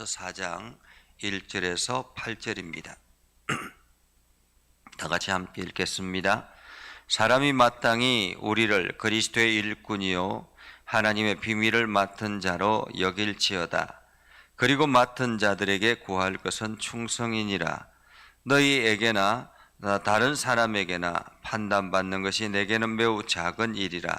4장 1절에서 8절입니다. 다 같이 함께 읽겠습니다. 사람이 마땅히 우리를 그리스도의 일꾼이요 하나님의 비밀을 맡은 자로 여길지어다. 그리고 맡은 자들에게 구할 것은 충성이니라. 너희에게나 다른 사람에게나 판단받는 것이 내게는 매우 작은 일이라.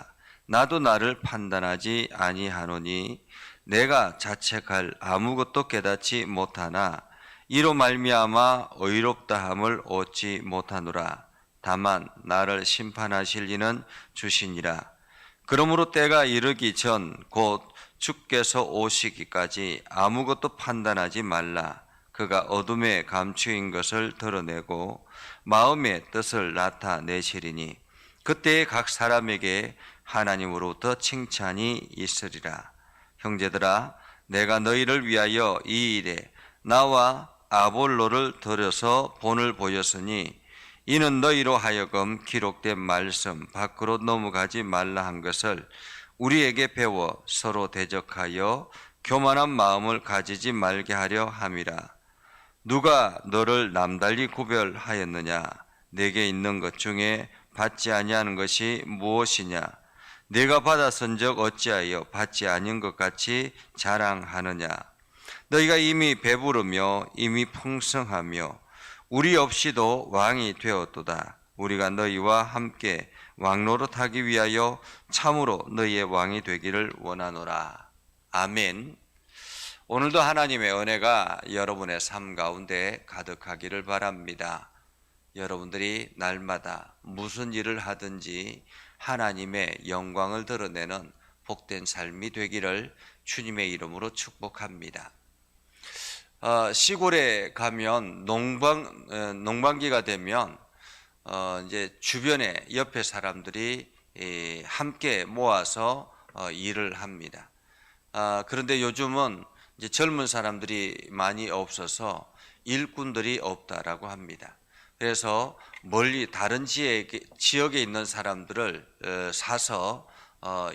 나도 나를 판단하지 아니하노니 내가 자책할 아무것도 깨닫지 못하나 이로 말미암아 의롭다함을 얻지 못하노라. 다만 나를 심판하실 이는 주시니라. 그러므로 때가 이르기 전 곧 주께서 오시기까지 아무것도 판단하지 말라. 그가 어둠에 감추인 것을 드러내고 마음의 뜻을 나타내시리니 그때에 각 사람에게 하나님으로부터 칭찬이 있으리라. 형제들아, 내가 너희를 위하여 이 일에 나와 아볼로를 들여서 본을 보였으니 이는 너희로 하여금 기록된 말씀 밖으로 넘어가지 말라 한 것을 우리에게 배워 서로 대적하여 교만한 마음을 가지지 말게 하려 함이라. 누가 너를 남달리 구별하였느냐? 내게 있는 것 중에 받지 아니하는 것이 무엇이냐? 내가 받았은즉 어찌하여 받지 아닌 것 같이 자랑하느냐? 너희가 이미 배부르며 이미 풍성하며 우리 없이도 왕이 되었도다. 우리가 너희와 함께 왕노릇하기 위하여 참으로 너희의 왕이 되기를 원하노라. 아멘. 오늘도 하나님의 은혜가 여러분의 삶 가운데 가득하기를 바랍니다. 여러분들이 날마다 무슨 일을 하든지 하나님의 영광을 드러내는 복된 삶이 되기를 주님의 이름으로 축복합니다. 시골에 가면 농방기가 되면 이제 주변에 옆에 사람들이 함께 모아서 일을 합니다. 그런데 요즘은 이제 젊은 사람들이 많이 없어서 일꾼들이 없다라고 합니다. 그래서 멀리 다른 지역에 있는 사람들을 사서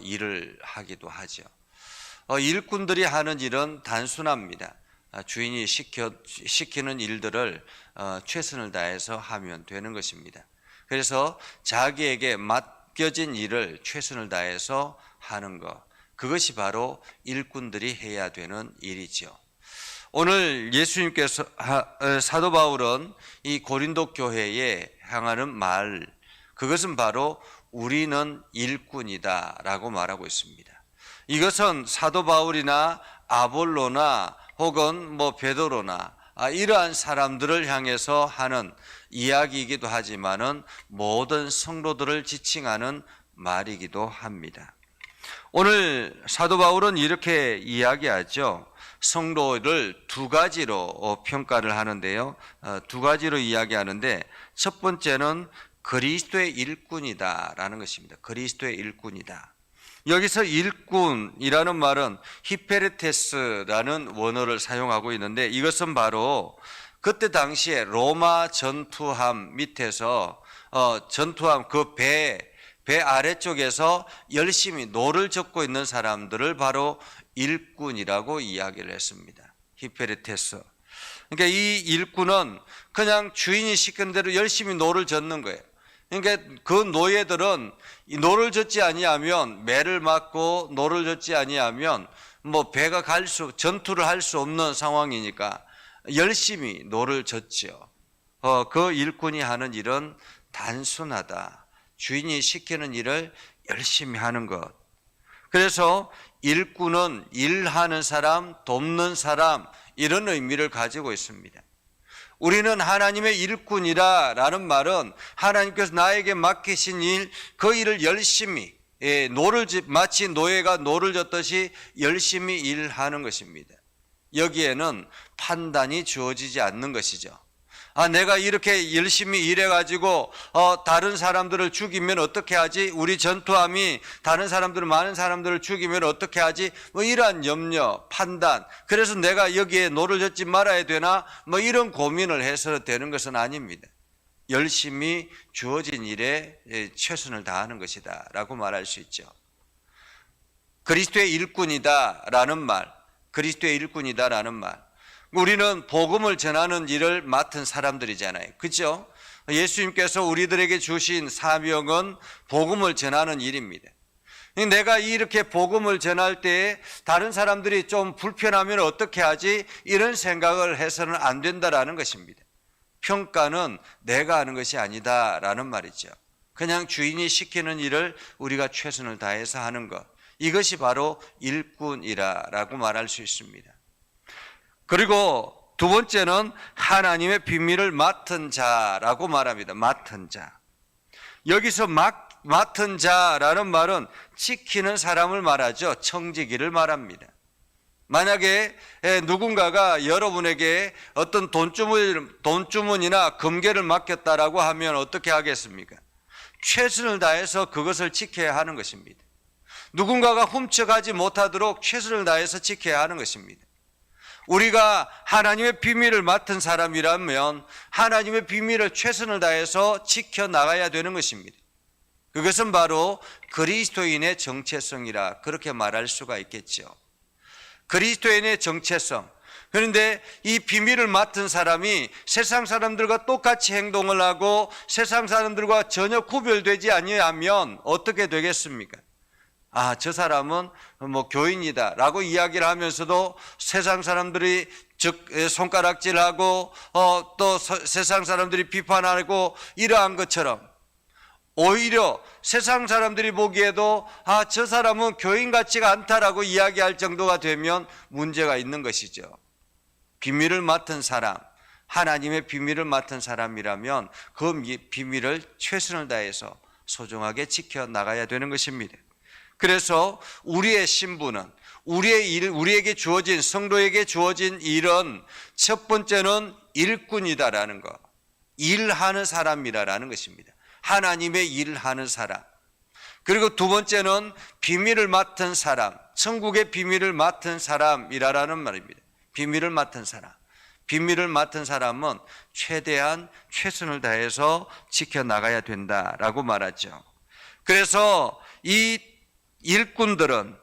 일을 하기도 하죠. 일꾼들이 하는 일은 단순합니다. 주인이 시키는 일들을 최선을 다해서 하면 되는 것입니다. 그래서 자기에게 맡겨진 일을 최선을 다해서 하는 것, 그것이 바로 일꾼들이 해야 되는 일이죠. 오늘 예수님께서 사도 바울은 이 고린도 교회에 향하는 말, 그것은 바로 우리는 일꾼이다 라고 말하고 있습니다. 이것은 사도 바울이나 아볼로나 혹은 베드로나 이러한 사람들을 향해서 하는 이야기이기도 하지만은 모든 성도들을 지칭하는 말이기도 합니다. 오늘 사도 바울은 이렇게 이야기하죠. 성도를 두 가지로 평가를 하는데요. 두 가지로 이야기하는데 첫 번째는 그리스도의 일꾼이다라는 것입니다. 그리스도의 일꾼이다. 여기서 일꾼이라는 말은 히페르테스라는 원어를 사용하고 있는데 이것은 바로 그때 당시에 로마 전투함 밑에서 전투함 그 배 아래쪽에서 열심히 노를 젓고 있는 사람들을 바로 일꾼이라고 이야기를 했습니다. 히페르테스. 그러니까 이 일꾼은 그냥 주인이 시킨 대로 열심히 노를 젓는 거예요. 그러니까 그 노예들은 이 노를 젓지 아니하면 매를 맞고 노를 젓지 아니하면 배가 전투를 할 수 없는 상황이니까 열심히 노를 젓죠. 그 일꾼이 하는 일은 단순하다. 주인이 시키는 일을 열심히 하는 것. 그래서 일꾼은 일하는 사람, 돕는 사람 이런 의미를 가지고 있습니다. 우리는 하나님의 일꾼이라는 말은 하나님께서 나에게 맡기신 일, 그 일을 열심히 마치 노예가 노를 젓듯이 열심히 일하는 것입니다. 여기에는 판단이 주어지지 않는 것이죠. 내가 이렇게 열심히 일해가지고 다른 사람들을 죽이면 어떻게 하지? 우리 전투함이 다른 사람들을 많은 사람들을 죽이면 어떻게 하지? 이러한 염려, 판단. 그래서 내가 여기에 노를 젓지 말아야 되나? 이런 고민을 해서 되는 것은 아닙니다. 열심히 주어진 일에 최선을 다하는 것이다 라고 말할 수 있죠. 그리스도의 일꾼이다라는 말, 그리스도의 일꾼이다라는 말. 우리는 복음을 전하는 일을 맡은 사람들이잖아요. 그렇죠? 예수님께서 우리들에게 주신 사명은 복음을 전하는 일입니다. 내가 이렇게 복음을 전할 때 다른 사람들이 좀 불편하면 어떻게 하지? 이런 생각을 해서는 안 된다라는 것입니다. 평가는 내가 하는 것이 아니다라는 말이죠. 그냥 주인이 시키는 일을 우리가 최선을 다해서 하는 것, 이것이 바로 일꾼이라고 말할 수 있습니다. 그리고 두 번째는 하나님의 비밀을 맡은 자라고 말합니다. 맡은 자. 여기서 맡은 자라는 말은 지키는 사람을 말하죠. 청지기를 말합니다. 만약에 누군가가 여러분에게 어떤 돈주머니나 금괴를 맡겼다라고 하면 어떻게 하겠습니까? 최선을 다해서 그것을 지켜야 하는 것입니다. 누군가가 훔쳐가지 못하도록 최선을 다해서 지켜야 하는 것입니다. 우리가 하나님의 비밀을 맡은 사람이라면 하나님의 비밀을 최선을 다해서 지켜나가야 되는 것입니다. 그것은 바로 그리스도인의 정체성이라 그렇게 말할 수가 있겠죠. 그리스도인의 정체성. 그런데 이 비밀을 맡은 사람이 세상 사람들과 똑같이 행동을 하고 세상 사람들과 전혀 구별되지 아니하면 어떻게 되겠습니까? 아, 저 사람은 뭐 교인이다 라고 이야기를 하면서도 세상 사람들이 손가락질하고 또 세상 사람들이 비판하고 이러한 것처럼 오히려 세상 사람들이 보기에도 아, 저 사람은 교인 같지가 않다라고 이야기할 정도가 되면 문제가 있는 것이죠. 비밀을 맡은 사람, 하나님의 비밀을 맡은 사람이라면 그 비밀을 최선을 다해서 소중하게 지켜나가야 되는 것입니다. 그래서 우리의 신분은 우리에게 주어진 성도에게 주어진 일은 첫 번째는 일꾼이다라는 것, 일하는 사람이라는 것입니다. 하나님의 일하는 사람. 그리고 두 번째는 비밀을 맡은 사람, 천국의 비밀을 맡은 사람이라는 말입니다. 비밀을 맡은 사람. 비밀을 맡은 사람은 최대한 최선을 다해서 지켜나가야 된다라고 말하죠. 그래서 이 일꾼들은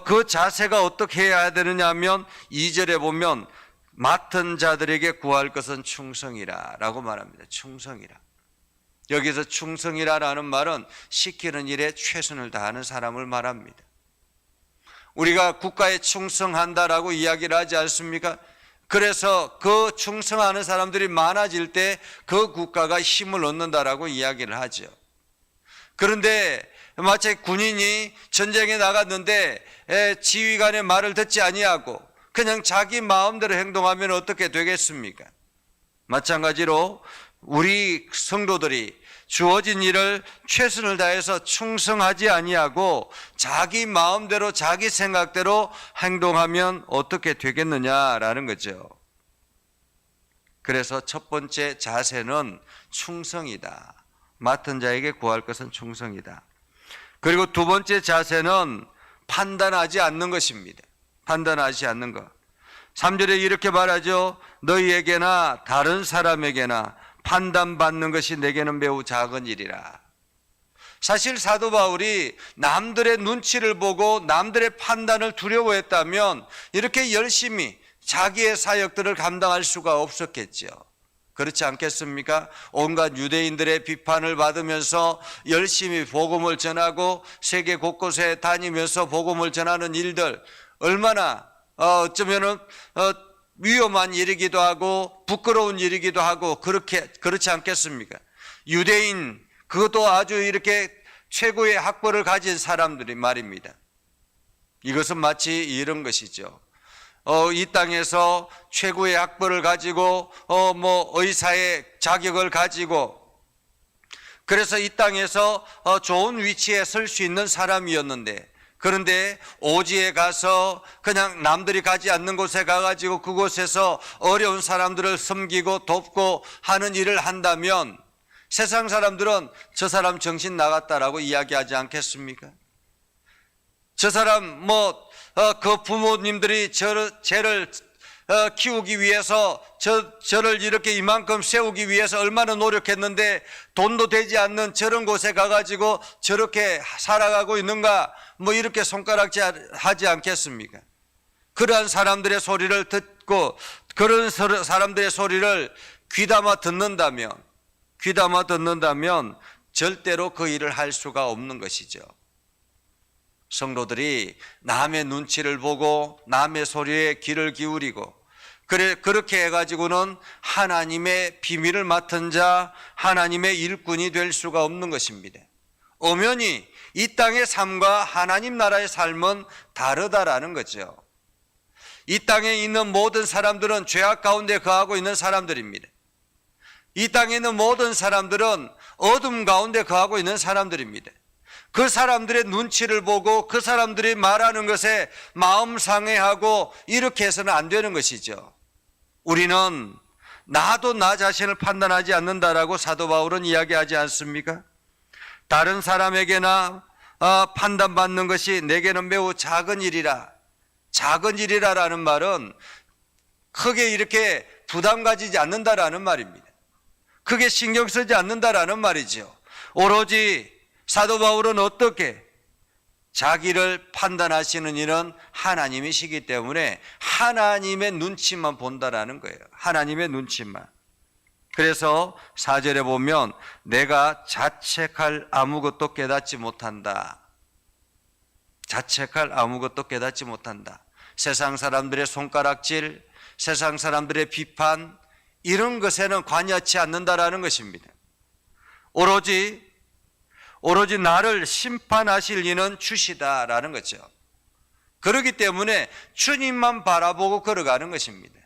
그 자세가 어떻게 해야 되느냐 하면 2절에 보면 맡은 자들에게 구할 것은 충성이라고 말합니다. 충성이라. 여기서 충성이라는 말은 시키는 일에 최선을 다하는 사람을 말합니다. 우리가 국가에 충성한다라고 이야기를 하지 않습니까? 그래서 그 충성하는 사람들이 많아질 때 그 국가가 힘을 얻는다라고 이야기를 하죠. 그런데 마치 군인이 전쟁에 나갔는데 지휘관의 말을 듣지 아니하고 그냥 자기 마음대로 행동하면 어떻게 되겠습니까? 마찬가지로 우리 성도들이 주어진 일을 최선을 다해서 충성하지 아니하고 자기 마음대로 자기 생각대로 행동하면 어떻게 되겠느냐라는 거죠. 그래서 첫 번째 자세는 충성이다. 맡은 자에게 구할 것은 충성이다. 그리고 두 번째 자세는 판단하지 않는 것입니다. 판단하지 않는 것. 3절에 이렇게 말하죠. 너희에게나 다른 사람에게나 판단받는 것이 내게는 매우 작은 일이라. 사실 사도 바울이 남들의 눈치를 보고 남들의 판단을 두려워했다면 이렇게 열심히 자기의 사역들을 감당할 수가 없었겠죠. 그렇지 않겠습니까? 온갖 유대인들의 비판을 받으면서 열심히 복음을 전하고 세계 곳곳에 다니면서 복음을 전하는 일들 얼마나 어쩌면은 위험한 일이기도 하고 부끄러운 일이기도 하고 그렇지 않겠습니까? 유대인 그것도 아주 이렇게 최고의 학벌을 가진 사람들이 말입니다. 이것은 마치 이런 것이죠. 이 땅에서 최고의 학벌을 가지고 의사의 자격을 가지고 그래서 이 땅에서 좋은 위치에 설 수 있는 사람이었는데 그런데 오지에 가서 그냥 남들이 가지 않는 곳에 가가지고 그곳에서 어려운 사람들을 섬기고 돕고 하는 일을 한다면 세상 사람들은 저 사람 정신 나갔다라고 이야기하지 않겠습니까? 저 사람 그 부모님들이 쟤를 키우기 위해서 저를 이렇게 이만큼 세우기 위해서 얼마나 노력했는데 돈도 되지 않는 저런 곳에 가가지고 저렇게 살아가고 있는가 이렇게 손가락질 하지 않겠습니까? 그러한 사람들의 소리를 듣고 그런 사람들의 소리를 귀담아 듣는다면 절대로 그 일을 할 수가 없는 것이죠. 성도들이 남의 눈치를 보고 남의 소리에 귀를 기울이고 그렇게 해가지고는 하나님의 비밀을 맡은 자, 하나님의 일꾼이 될 수가 없는 것입니다. 엄연히 이 땅의 삶과 하나님 나라의 삶은 다르다라는 거죠. 이 땅에 있는 모든 사람들은 죄악 가운데 거하고 있는 사람들입니다. 이 땅에 있는 모든 사람들은 어둠 가운데 거하고 있는 사람들입니다. 그 사람들의 눈치를 보고 그 사람들이 말하는 것에 마음 상해하고 이렇게 해서는 안 되는 것이죠. 우리는 나도 나 자신을 판단하지 않는다라고 사도 바울은 이야기하지 않습니까? 다른 사람에게나 판단받는 것이 내게는 매우 작은 일이라. 작은 일이라라는 말은 크게 이렇게 부담 가지지 않는다라는 말입니다. 크게 신경 쓰지 않는다라는 말이죠. 오로지 사도 바울은 어떻게 자기를 판단하시는 이는 하나님이시기 때문에 하나님의 눈치만 본다라는 거예요. 하나님의 눈치만. 그래서 4절에 보면 내가 자책할 아무것도 깨닫지 못한다. 자책할 아무것도 깨닫지 못한다. 세상 사람들의 손가락질, 세상 사람들의 비판 이런 것에는 관여치 않는다라는 것입니다. 오로지 나를 심판하실 이는 주시다라는 거죠. 그렇기 때문에 주님만 바라보고 걸어가는 것입니다.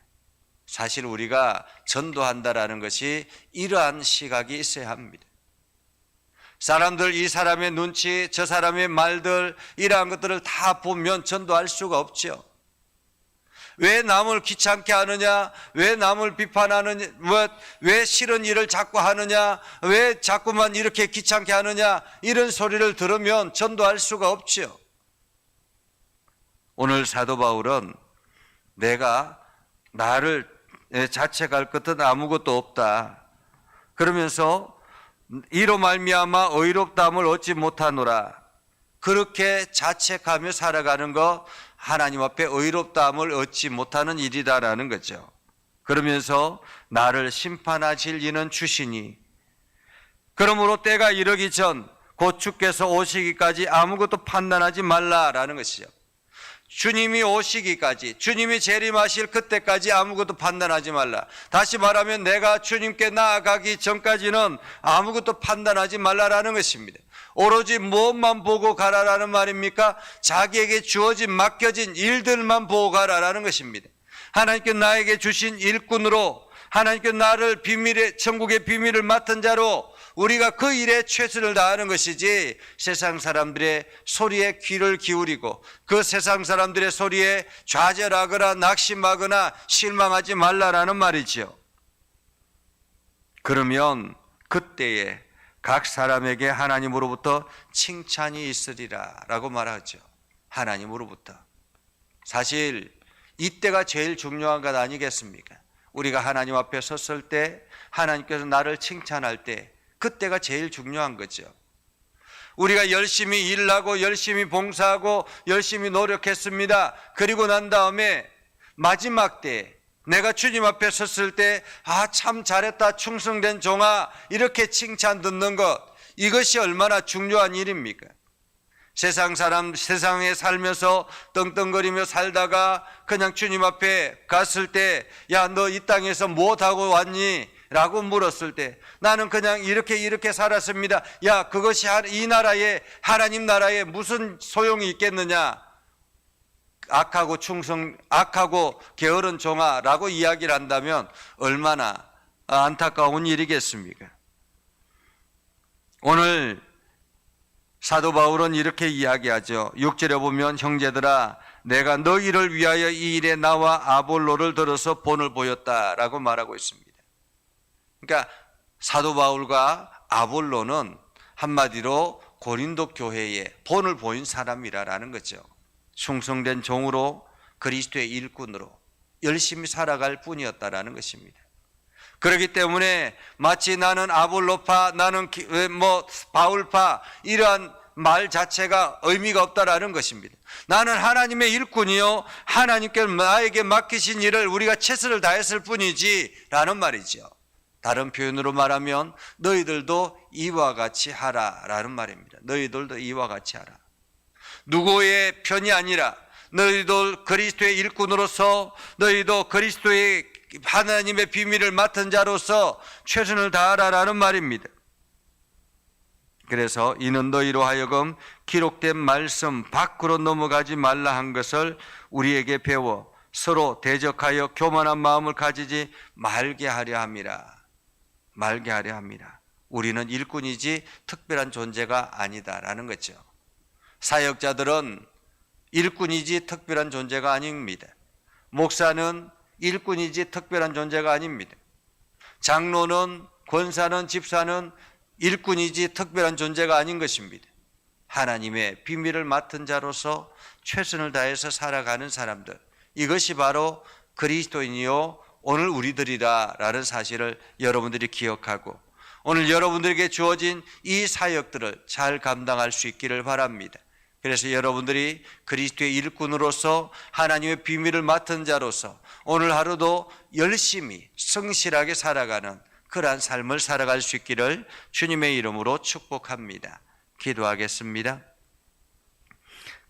사실 우리가 전도한다라는 것이 이러한 시각이 있어야 합니다. 사람들, 이 사람의 눈치, 저 사람의 말들 이러한 것들을 다 보면 전도할 수가 없죠. 왜 남을 귀찮게 하느냐, 왜 남을 비판하느냐, 왜 싫은 일을 자꾸 하느냐, 왜 자꾸만 이렇게 귀찮게 하느냐, 이런 소리를 들으면 전도할 수가 없죠. 오늘 사도 바울은 내가 나를 자책할 것은 아무것도 없다 그러면서 이로 말미암아 의롭다함을 얻지 못하노라. 그렇게 자책하며 살아가는 것, 하나님 앞에 의롭다함을 얻지 못하는 일이다라는 거죠. 그러면서 나를 심판하실 이는 주시니 그러므로 때가 이르기 전 곧 주께서 오시기까지 아무것도 판단하지 말라라는 것이죠. 주님이 오시기까지, 주님이 재림하실 그때까지 아무것도 판단하지 말라. 다시 말하면 내가 주님께 나아가기 전까지는 아무것도 판단하지 말라라는 것입니다. 오로지 무엇만 보고 가라라는 말입니까? 자기에게 주어진 맡겨진 일들만 보고 가라라는 것입니다. 하나님께 나에게 주신 일꾼으로, 하나님께 나를 천국의 비밀을 맡은 자로 우리가 그 일에 최선을 다하는 것이지 세상 사람들의 소리에 귀를 기울이고 그 세상 사람들의 소리에 좌절하거나 낙심하거나 실망하지 말라라는 말이지요. 그러면 그때에 각 사람에게 하나님으로부터 칭찬이 있으리라 라고 말하죠. 하나님으로부터. 사실 이때가 제일 중요한 것 아니겠습니까? 우리가 하나님 앞에 섰을 때 하나님께서 나를 칭찬할 때 그때가 제일 중요한 거죠. 우리가 열심히 일하고 열심히 봉사하고 열심히 노력했습니다. 그리고 난 다음에 마지막 때 내가 주님 앞에 섰을 때 참 잘했다, 충성된 종아, 이렇게 칭찬 듣는 것, 이것이 얼마나 중요한 일입니까? 세상에 살면서 떵떵거리며 살다가 그냥 주님 앞에 갔을 때 야, 너 이 땅에서 무엇하고 왔니? 라고 물었을 때 나는 그냥 이렇게 살았습니다. 야, 그것이 이 나라에, 하나님 나라에 무슨 소용이 있겠느냐? 악하고 게으른 종아라고 이야기를 한다면 얼마나 안타까운 일이겠습니까? 오늘 사도 바울은 이렇게 이야기하죠. 6절에 보면 형제들아 내가 너희를 위하여 이 일에 나와 아볼로를 들어서 본을 보였다라고 말하고 있습니다. 그러니까 사도 바울과 아볼로는 한마디로 고린도 교회에 본을 보인 사람이라는 거죠. 충성된 종으로 그리스도의 일꾼으로 열심히 살아갈 뿐이었다라는 것입니다. 그렇기 때문에 마치 나는 아볼로파, 나는 바울파 이러한 말 자체가 의미가 없다라는 것입니다. 나는 하나님의 일꾼이요 하나님께 나에게 맡기신 일을 우리가 최선을 다했을 뿐이지 라는 말이죠. 다른 표현으로 말하면 너희들도 이와 같이 하라라는 말입니다. 너희들도 이와 같이 하라. 누구의 편이 아니라 너희도 그리스도의 일꾼으로서 너희도 그리스도의 하나님의 비밀을 맡은 자로서 최선을 다하라라는 말입니다. 그래서 이는 너희로 하여금 기록된 말씀 밖으로 넘어가지 말라 한 것을 우리에게 배워 서로 대적하여 교만한 마음을 가지지 말게 하려 함이라. 말게 하려 함이라. 우리는 일꾼이지 특별한 존재가 아니다라는 거죠. 사역자들은 일꾼이지 특별한 존재가 아닙니다. 목사는 일꾼이지 특별한 존재가 아닙니다. 장로는, 권사는, 집사는 일꾼이지 특별한 존재가 아닌 것입니다. 하나님의 비밀을 맡은 자로서 최선을 다해서 살아가는 사람들, 이것이 바로 그리스도인이요 오늘 우리들이라 라는 사실을 여러분들이 기억하고 오늘 여러분들에게 주어진 이 사역들을 잘 감당할 수 있기를 바랍니다. 그래서 여러분들이 그리스도의 일꾼으로서 하나님의 비밀을 맡은 자로서 오늘 하루도 열심히 성실하게 살아가는 그러한 삶을 살아갈 수 있기를 주님의 이름으로 축복합니다. 기도하겠습니다.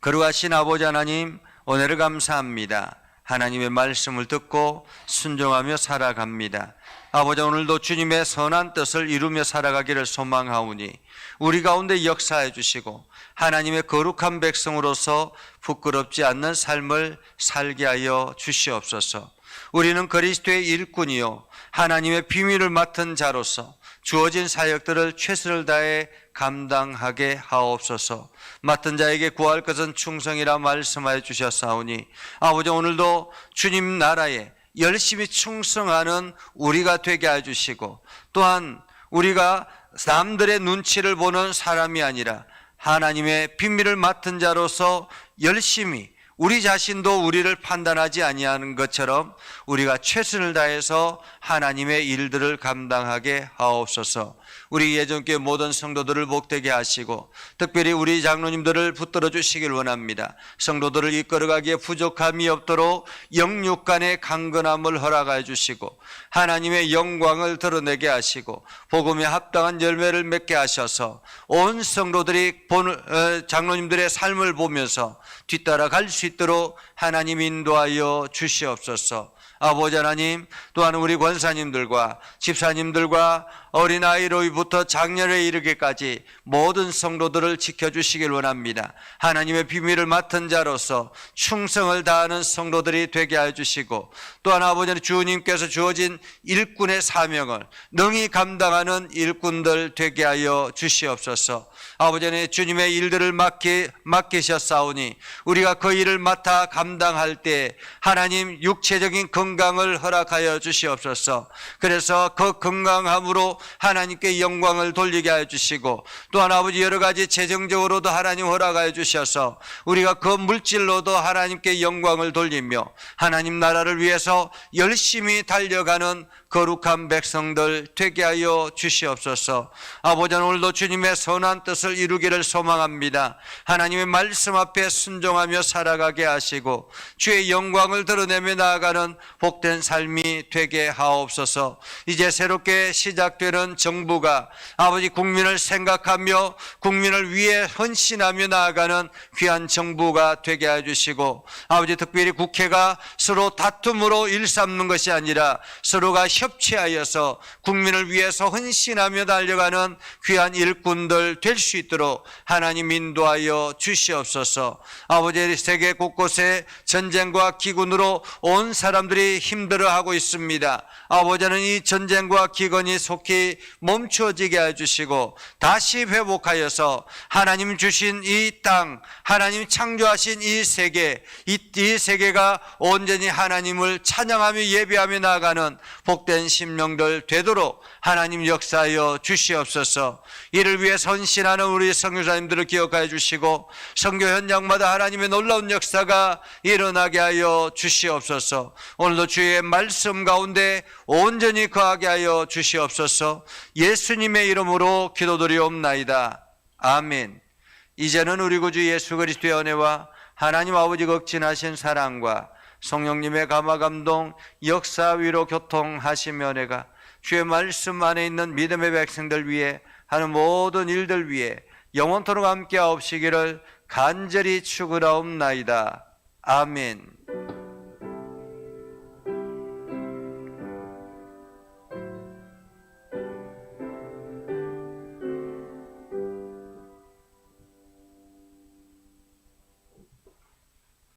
거룩하신 아버지 하나님, 오늘을 감사합니다. 하나님의 말씀을 듣고 순종하며 살아갑니다. 아버지, 오늘도 주님의 선한 뜻을 이루며 살아가기를 소망하오니 우리 가운데 역사해 주시고 하나님의 거룩한 백성으로서 부끄럽지 않는 삶을 살게 하여 주시옵소서. 우리는 그리스도의 일꾼이요 하나님의 비밀을 맡은 자로서 주어진 사역들을 최선을 다해 감당하게 하옵소서. 맡은 자에게 구할 것은 충성이라 말씀하여 주셨사오니 아버지, 오늘도 주님 나라에 열심히 충성하는 우리가 되게 해주시고 또한 우리가 남들의 눈치를 보는 사람이 아니라 하나님의 비밀을 맡은 자로서 열심히 우리 자신도 우리를 판단하지 아니하는 것처럼 우리가 최선을 다해서 하나님의 일들을 감당하게 하옵소서. 우리 예전교회 모든 성도들을 복되게 하시고 특별히 우리 장로님들을 붙들어 주시길 원합니다. 성도들을 이끌어가기에 부족함이 없도록 영육간의 강건함을 허락해 주시고 하나님의 영광을 드러내게 하시고 복음에 합당한 열매를 맺게 하셔서 온 성도들이 장로님들의 삶을 보면서 뒤따라 갈 수 있도록 하나님 인도하여 주시옵소서. 아버지 하나님, 또한 우리 권사님들과 집사님들과 어린아이로부터 장년에 이르기까지 모든 성도들을 지켜주시길 원합니다. 하나님의 비밀을 맡은 자로서 충성을 다하는 성도들이 되게 해주시고 또한 아버지 주님께서 주어진 일꾼의 사명을 능히 감당하는 일꾼들 되게 하여 주시옵소서. 아버지, 주님의 일들을 맡기셨사오니 우리가 그 일을 맡아 감당할 때 하나님 육체적인 건강을 허락하여 주시옵소서. 그래서 그 건강함으로 하나님께 영광을 돌리게 하여 주시고 또한 아버지 여러 가지 재정적으로도 하나님 허락하여 주셔서 우리가 그 물질로도 하나님께 영광을 돌리며 하나님 나라를 위해서 열심히 달려가는 거룩한 백성들 되게 하여 주시옵소서. 아버지, 오늘도 주님의 선한 뜻을 이루기를 소망합니다. 하나님의 말씀 앞에 순종하며 살아가게 하시고 주의 영광을 드러내며 나아가는 복된 삶이 되게 하옵소서. 이제 새롭게 시작되는 정부가 아버지 국민을 생각하며 국민을 위해 헌신하며 나아가는 귀한 정부가 되게 해주시고 아버지, 특별히 국회가 서로 다툼으로 일삼는 것이 아니라 서로가 협치하여서 국민을 위해서 헌신하며 달려가는 귀한 일꾼들 될 수 있도록 하나님 인도하여 주시옵소서. 아버지, 세계 곳곳에 전쟁과 기근으로 온 사람들이 힘들어하고 있습니다. 아버지는 이 전쟁과 기근이 속히 멈추어지게 해주시고 다시 회복하여서 하나님 주신 이 땅, 하나님 창조하신 이 세계, 이 세계가 온전히 하나님을 찬양하며 예배하며 나아가는 복된 심령들 되도록 하나님 역사하여 주시옵소서. 이를 위해 헌신하는 우리 선교사님들을 기억하여 주시고 선교 현장마다 하나님의 놀라운 역사가 일어나게 하여 주시옵소서. 오늘도 주의 말씀 가운데 온전히 거하게 하여 주시옵소서. 예수님의 이름으로 기도드리옵나이다. 아멘. 이제는 우리 구주 예수 그리스도의 은혜와 하나님 아버지 극진하신 사랑과 성령님의 감화 감동 역사 위로 교통하시며 은혜가 주의 말씀 안에 있는 믿음의 백성들 위해 하는 모든 일들 위해 영원토록 함께 하옵시기를 간절히 축원하옵나이다. 아멘.